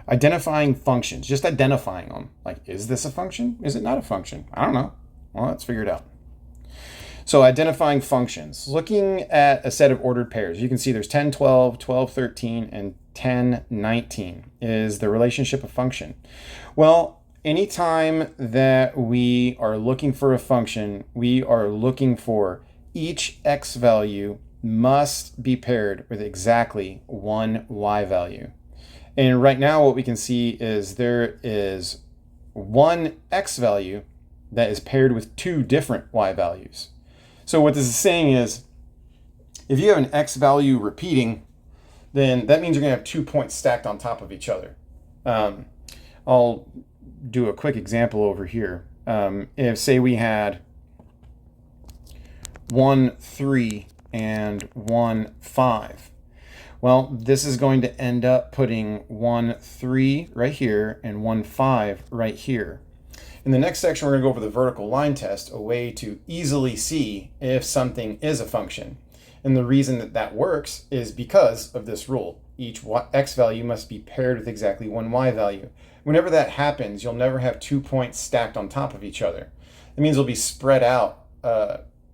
Identifying functions, just identifying them. Like, is this a function? Is it not a function? I don't know. Well, let's figure it out. So identifying functions, looking at a set of ordered pairs, you can see there's 10, 12, 12, 13, and 10, 19 is the relationship of function. Well, anytime that we are looking for a function, we are looking for each x value must be paired with exactly one y value. And right now what we can see is there is one x value that is paired with two different y values. So what this is saying is, if you have an x value repeating, then that means you're going to have 2 points stacked on top of each other. I'll do a quick example over here. If, say, we had 1, 3, and 1, 5. Well, this is going to end up putting 1, 3 right here and 1, 5 right here. In the next section, we're going to go over the vertical line test, a way to easily see if something is a function. And the reason that that works is because of this rule. Each x value must be paired with exactly one y value. Whenever that happens, you'll never have 2 points stacked on top of each other. It means they'll be spread out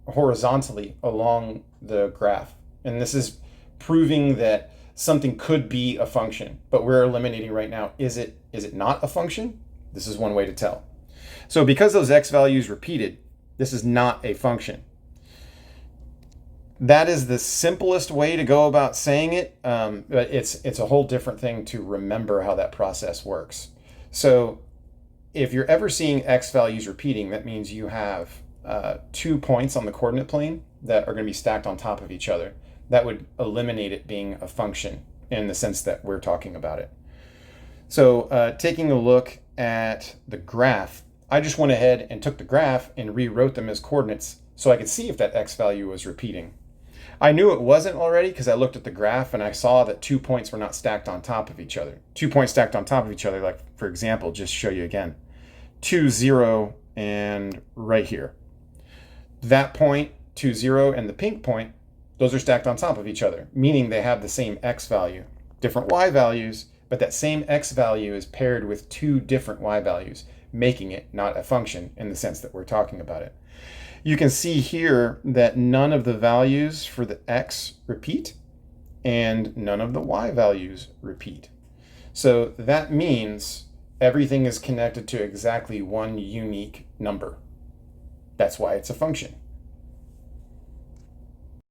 horizontally along the graph. And this is proving that something could be a function, but we're eliminating right now, is it not a function? This is one way to tell. So because those x values repeated, this is not a function. That is the simplest way to go about saying it, but it's a whole different thing to remember how that process works. So if you're ever seeing x values repeating, that means you have 2 points on the coordinate plane that are going to be stacked on top of each other. That would eliminate it being a function in the sense that we're talking about it. So taking a look at the graph, I just went ahead and took the graph and rewrote them as coordinates so I could see if that x value was repeating. I knew it wasn't already because I looked at the graph and I saw that 2 points were not stacked on top of each other. 2 points stacked on top of each other, like for example, just show you again, 2, 0, and right here. That point, 2, 0, and the pink point, those are stacked on top of each other, meaning they have the same x value. Different y values, but that same x value is paired with two different y values, making it not a function in the sense that we're talking about it. You can see here that none of the values for the x repeat and none of the y values repeat. So that means everything is connected to exactly one unique number. That's why it's a function.